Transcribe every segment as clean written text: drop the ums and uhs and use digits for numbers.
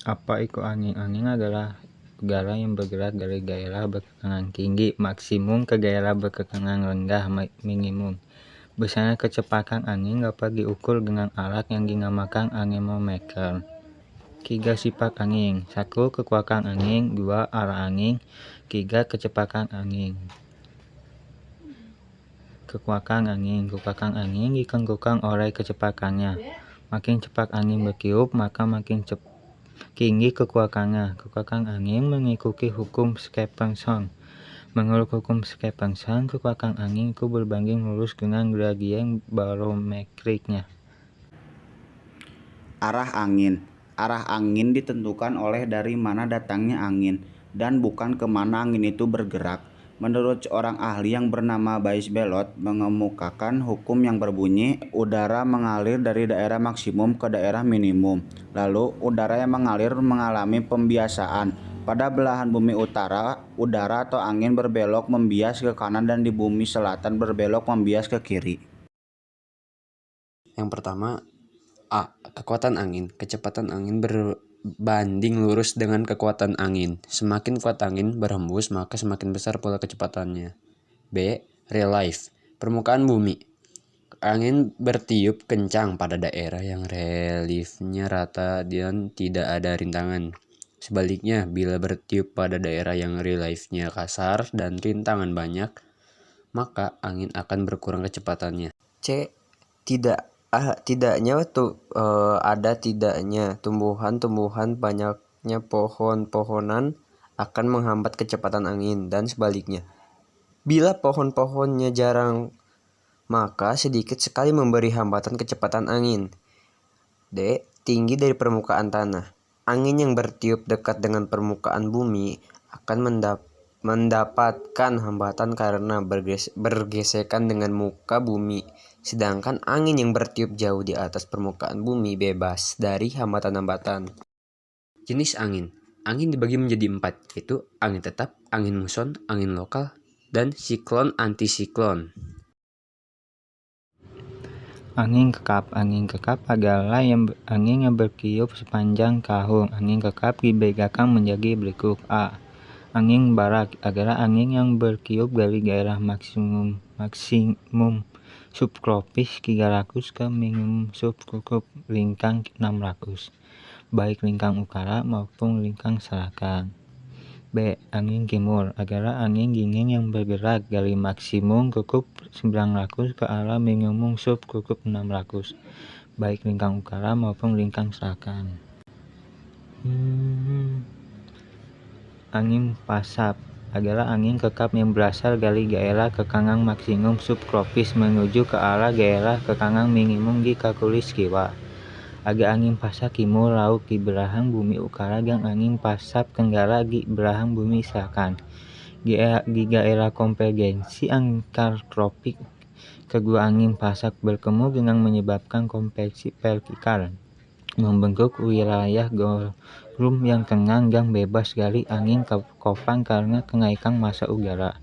Apa itu angin? Angin adalah udara yang bergerak dari daerah berkekangan tinggi maksimum ke daerah berkekangan rendah minimum. Biasanya kecepatan angin dapat diukur dengan alat yang dinamakan anemometer. 3 sifat angin: 1 kekuatan angin, 2 arah angin, 3 kecepatan angin. Kekuatan angin ditentukan oleh kecepatannya. Makin cepat angin bertiup, maka makin tinggi kekuatannya. Kekuatan angin mengikuti hukum Stephenson. Menurut hukum Stephenson, kekuatan angin itu berbanding lurus dengan gradien barometriknya. Arah angin. Arah angin ditentukan oleh dari mana datangnya angin dan bukan kemana angin itu bergerak. Menurut seorang ahli yang bernama Bayes Belot mengemukakan hukum yang berbunyi udara mengalir dari daerah maksimum ke daerah minimum. Lalu udara yang mengalir mengalami pembiasaan. Pada belahan bumi utara, udara atau angin berbelok membias ke kanan dan di bumi selatan berbelok membias ke kiri. Yang pertama, A. Kekuatan angin. Kecepatan angin berbanding lurus dengan kekuatan angin. Semakin kuat angin berhembus, maka semakin besar pula kecepatannya. B. Relief. Permukaan bumi. Angin bertiup kencang pada daerah yang reliefnya rata dan tidak ada rintangan. Sebaliknya, bila bertiup pada daerah yang reliefnya kasar dan rintangan banyak, maka angin akan berkurang kecepatannya. C. Tidaknya tumbuhan-tumbuhan, banyaknya pohon-pohonan akan menghambat kecepatan angin dan sebaliknya. Bila pohon-pohonnya jarang, maka sedikit sekali memberi hambatan kecepatan angin. D. Tinggi dari permukaan tanah. Angin yang bertiup dekat dengan permukaan bumi akan mendapatkan hambatan karena bergesekan dengan muka bumi. Sedangkan angin yang bertiup jauh di atas permukaan bumi bebas dari hambatan-hambatan. Jenis angin. Angin dibagi menjadi 4, yaitu angin tetap, angin muson, angin lokal, dan siklon antisiklon. Angin kekap adalah angin yang bertiup sepanjang tahun. Angin kekap dibedakan menjadi berikut. A. Angin barat adalah angin yang bertiup dari daerah maksimum subtropis 300 ke minimum subtropis lintang 600, baik lintang utara maupun lintang selatan. B. Angin timur adalah angin dingin yang bergerak dari maksimum kutub 900 ke arah minimum subkutub 600, baik lintang utara maupun lintang selatan. Angin pasat adalah angin kekap yang berasal dari daerah kekangan maksimum subtropis menuju ke arah daerah kekangan minimum di khatulistiwa. Ada angin pasat timur laut di belahan bumi utara dan angin pasat tenggara di belahan bumi selatan. Di daerah konvergensi antar tropik, kedua angin pasat bertemu dengan menyebabkan konveksi vertikal, membentuk wilayah doldrum yang tenang dan bebas dari angin topan karena kenaikan massa udara.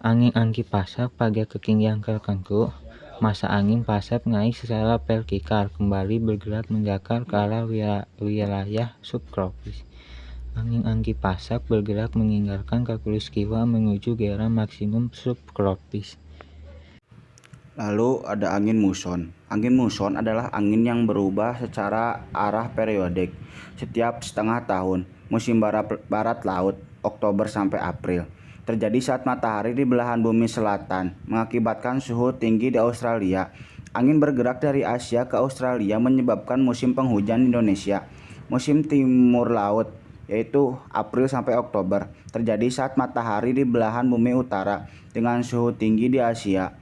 Angin antipasat pada ketinggian tertentu, massa angin pasat naik secara vertikal, kembali bergerak mendatar ke arah wilayah subtropis. Angin antipasat bergerak meninggalkan khatulistiwa menuju daerah maksimum subtropis. Lalu ada angin muson. Angin muson adalah angin yang berubah secara arah periodik setiap setengah tahun. Musim barat laut, Oktober sampai April. Terjadi saat matahari di belahan bumi selatan, mengakibatkan suhu tinggi di Australia. Angin bergerak dari Asia ke Australia menyebabkan musim penghujan di Indonesia. Musim timur laut, yaitu April sampai Oktober, terjadi saat matahari di belahan bumi utara dengan suhu tinggi di Asia.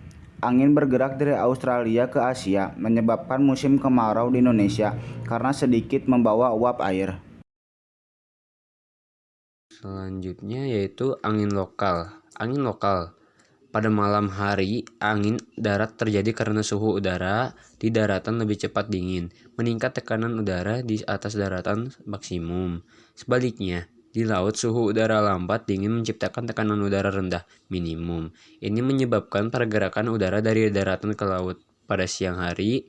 Angin bergerak dari Australia ke Asia, menyebabkan musim kemarau di Indonesia karena sedikit membawa uap air. Selanjutnya yaitu angin lokal. Angin lokal. Pada malam hari, angin darat terjadi karena suhu udara di daratan lebih cepat dingin, meningkat tekanan udara di atas daratan maksimum. Sebaliknya, di laut suhu udara lambat dingin menciptakan tekanan udara rendah minimum. Ini menyebabkan pergerakan udara dari daratan ke laut. Pada siang hari,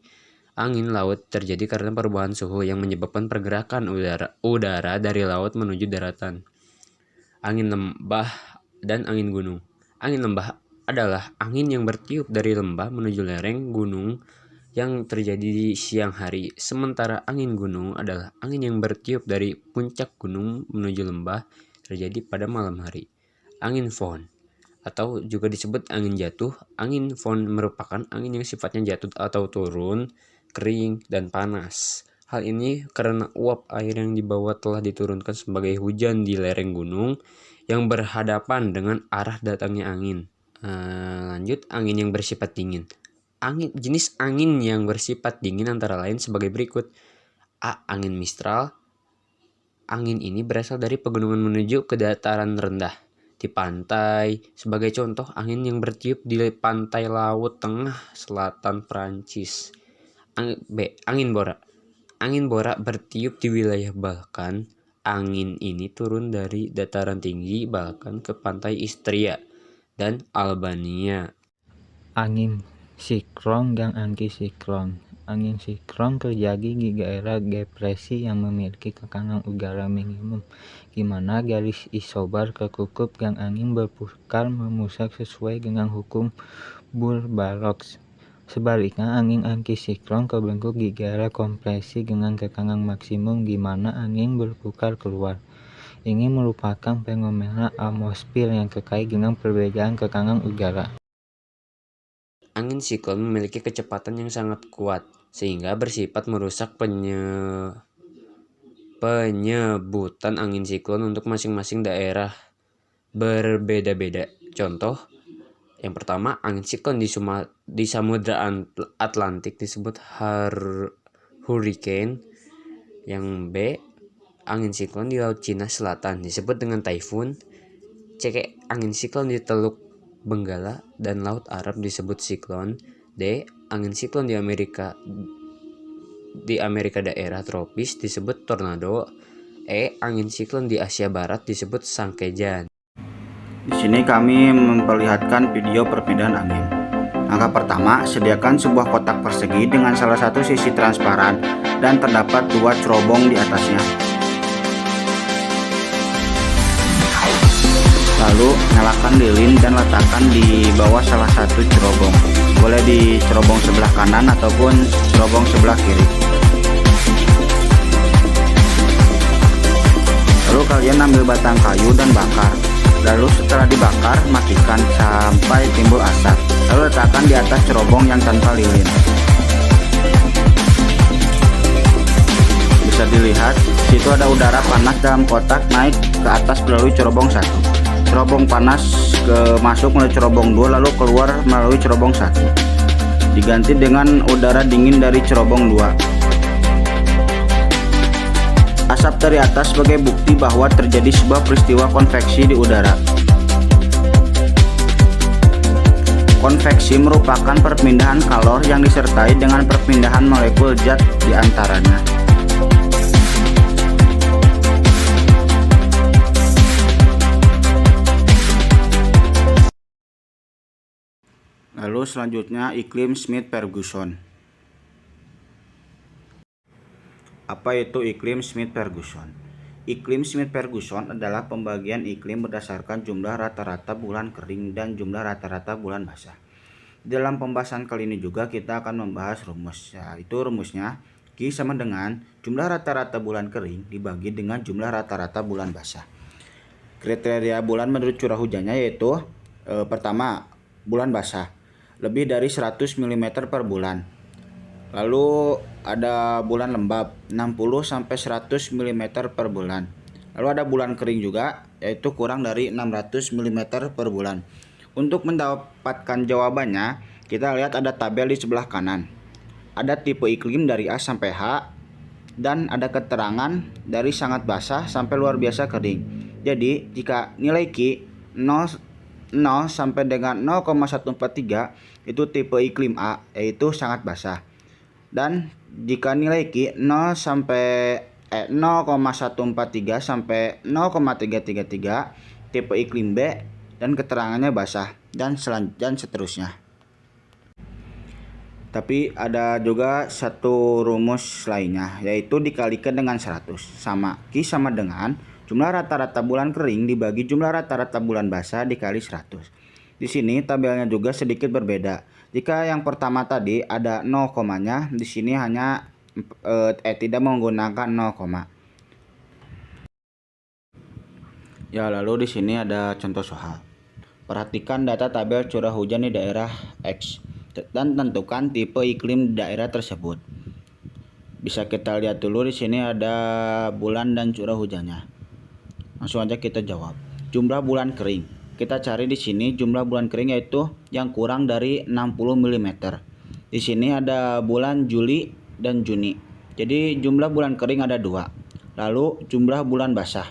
Angin laut terjadi karena perubahan suhu yang menyebabkan pergerakan udara dari laut menuju daratan. Angin lembah dan angin gunung. Angin lembah adalah angin yang bertiup dari lembah menuju lereng gunung yang terjadi di siang hari, sementara angin gunung adalah angin yang bertiup dari puncak gunung menuju lembah terjadi pada malam hari. Angin fon atau juga disebut angin jatuh. Angin fon merupakan angin yang sifatnya jatuh atau turun, kering, dan panas. Hal ini karena uap air yang dibawa telah diturunkan sebagai hujan di lereng gunung yang berhadapan dengan arah datangnya angin. Lanjut, angin yang bersifat dingin. Jenis angin yang bersifat dingin antara lain sebagai berikut. A. Angin mistral. Angin ini berasal dari pegunungan menuju ke dataran rendah. Di pantai, sebagai contoh, angin yang bertiup di pantai laut tengah selatan Prancis. B. Angin Bora. Angin Bora bertiup di wilayah Balkan. Angin ini turun dari dataran tinggi Balkan ke pantai Istria dan Albania. Angin siklon dan antisiklon. Angin siklon terjadi di daerah depresi yang memiliki tekanan udara minimum, di mana garis isobar tertutup dan angin berputar memutar sesuai dengan hukum Burr-Barrows. Sebaliknya, angin antisiklon terbentuk di daerah kompresi dengan tekanan maksimum di mana angin berputar keluar. Ini merupakan fenomena atmosfer yang terkait dengan perbedaan tekanan udara. Angin siklon memiliki kecepatan yang sangat kuat, sehingga bersifat merusak penyebutan angin siklon untuk masing-masing daerah berbeda-beda. Contoh, yang pertama, angin siklon di Samudra Atlantik disebut hurricane. Yang B, angin siklon di Laut Cina Selatan disebut dengan typhoon. C, angin siklon di Teluk Benggala dan Laut Arab disebut siklon. D, angin siklon di Amerika daerah tropis disebut tornado. E, angin siklon di Asia Barat disebut sangkejan. Di sini kami memperlihatkan video perpindahan angin. Langkah pertama, sediakan sebuah kotak persegi dengan salah satu sisi transparan dan terdapat 2 cerobong di atasnya. Lalu, nyalakan lilin dan letakkan di bawah salah satu cerobong. Boleh di cerobong sebelah kanan ataupun cerobong sebelah kiri. Lalu kalian ambil batang kayu dan bakar. Lalu setelah dibakar, matikan sampai timbul asap. Lalu letakkan di atas cerobong yang tanpa lilin. Bisa dilihat, situ ada udara panas dalam kotak naik ke atas melalui cerobong 1. Cerobong panas masuk melalui cerobong 2 lalu keluar melalui cerobong 1. Diganti dengan udara dingin dari cerobong 2. Asap dari atas sebagai bukti bahwa terjadi sebuah peristiwa konveksi di udara. Konveksi merupakan perpindahan kalor yang disertai dengan perpindahan molekul zat di antaranya. Lalu selanjutnya iklim Smith-Ferguson. Apa itu iklim Smith-Ferguson? Iklim Smith-Ferguson adalah pembagian iklim berdasarkan jumlah rata-rata bulan kering dan jumlah rata-rata bulan basah. Dalam pembahasan kali ini juga kita akan membahas rumus. Yaitu rumusnya Q sama dengan jumlah rata-rata bulan kering dibagi dengan jumlah rata-rata bulan basah. Kriteria bulan menurut curah hujannya yaitu pertama, bulan basah lebih dari 100 mm per bulan. Lalu ada bulan lembab 60-100 mm per bulan. Lalu ada bulan kering juga yaitu kurang dari 600 mm per bulan. Untuk mendapatkan jawabannya, kita lihat ada tabel di sebelah kanan. Ada tipe iklim dari A sampai H dan ada keterangan dari sangat basah sampai luar biasa kering. Jadi jika nilai Q 0 sampai dengan 0,143 itu tipe iklim A yaitu sangat basah. Dan jika nilai Q 0,143 sampai 0,333 tipe iklim B dan keterangannya basah dan seterusnya. Tapi ada juga satu rumus lainnya, yaitu dikalikan dengan 100. Sama, Q sama dengan jumlah rata-rata bulan kering dibagi jumlah rata-rata bulan basah dikali 100. Di sini tabelnya juga sedikit berbeda. Jika yang pertama tadi ada 0 komanya, di sini hanya tidak menggunakan 0 koma. Ya, lalu di sini ada contoh soal. Perhatikan data tabel curah hujan di daerah X dan tentukan tipe iklim di daerah tersebut. Bisa kita lihat dulu di sini ada bulan dan curah hujannya. Langsung aja kita jawab. Jumlah bulan kering. Kita cari di sini jumlah bulan kering yaitu yang kurang dari 60 mm. Di sini ada bulan Juli dan Juni. Jadi jumlah bulan kering ada 2. Lalu jumlah bulan basah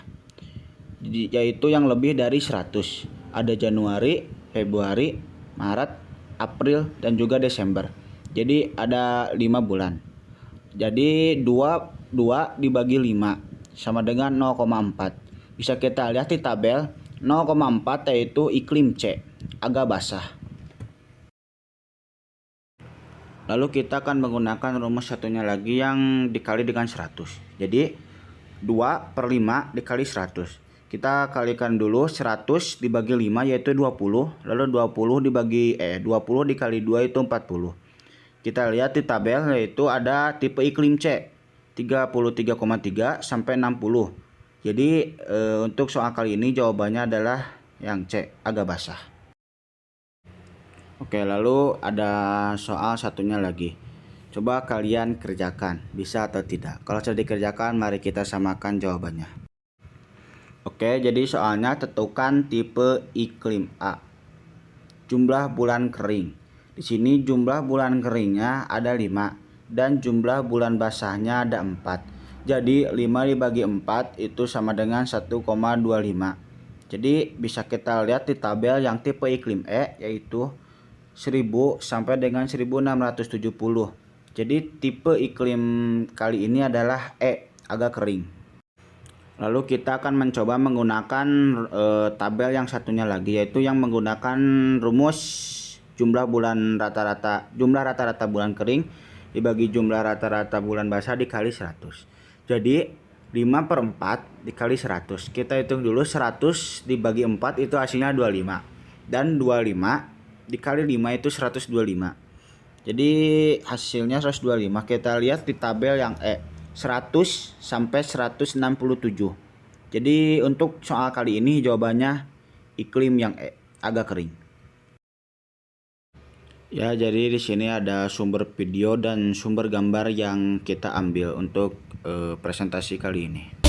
yaitu yang lebih dari 100. Ada Januari, Februari, Maret, April, dan juga Desember. Jadi ada 5 bulan. Jadi 2 dibagi 5 sama dengan 0,4. Bisa kita lihat di tabel 0,4 yaitu iklim C, agak basah. Lalu kita akan menggunakan rumus satunya lagi yang dikali dengan 100. Jadi 2/5 dikali 100. Kita kalikan dulu 100 dibagi 5 yaitu 20, lalu 20 dikali 2 itu 40. Kita lihat di tabel yaitu ada tipe iklim C 33,3 sampai 60. Jadi untuk soal kali ini jawabannya adalah yang C, agak basah. Oke, lalu ada soal satunya lagi. Coba kalian kerjakan, bisa atau tidak. Kalau sudah dikerjakan, mari kita samakan jawabannya. Oke, jadi soalnya tentukan tipe iklim A. Jumlah bulan kering. Di sini jumlah bulan keringnya ada 5 dan jumlah bulan basahnya ada 4. Jadi 5 dibagi 4 itu sama dengan 1,25. Jadi bisa kita lihat di tabel yang tipe iklim E yaitu 1000 sampai dengan 1670. Jadi tipe iklim kali ini adalah E, agak kering. Lalu kita akan mencoba menggunakan tabel yang satunya lagi yaitu yang menggunakan rumus jumlah rata-rata bulan kering dibagi jumlah rata-rata bulan basah dikali 100. Jadi 5/4 dikali 100. Kita hitung dulu 100 dibagi 4 itu hasilnya 25. Dan 25 dikali 5 itu 125. Jadi hasilnya 125. Kita lihat di tabel yang E 100 sampai 167. Jadi untuk soal kali ini jawabannya iklim yang E, agak kering. Ya, jadi di sini ada sumber video dan sumber gambar yang kita ambil untuk presentasi kali ini.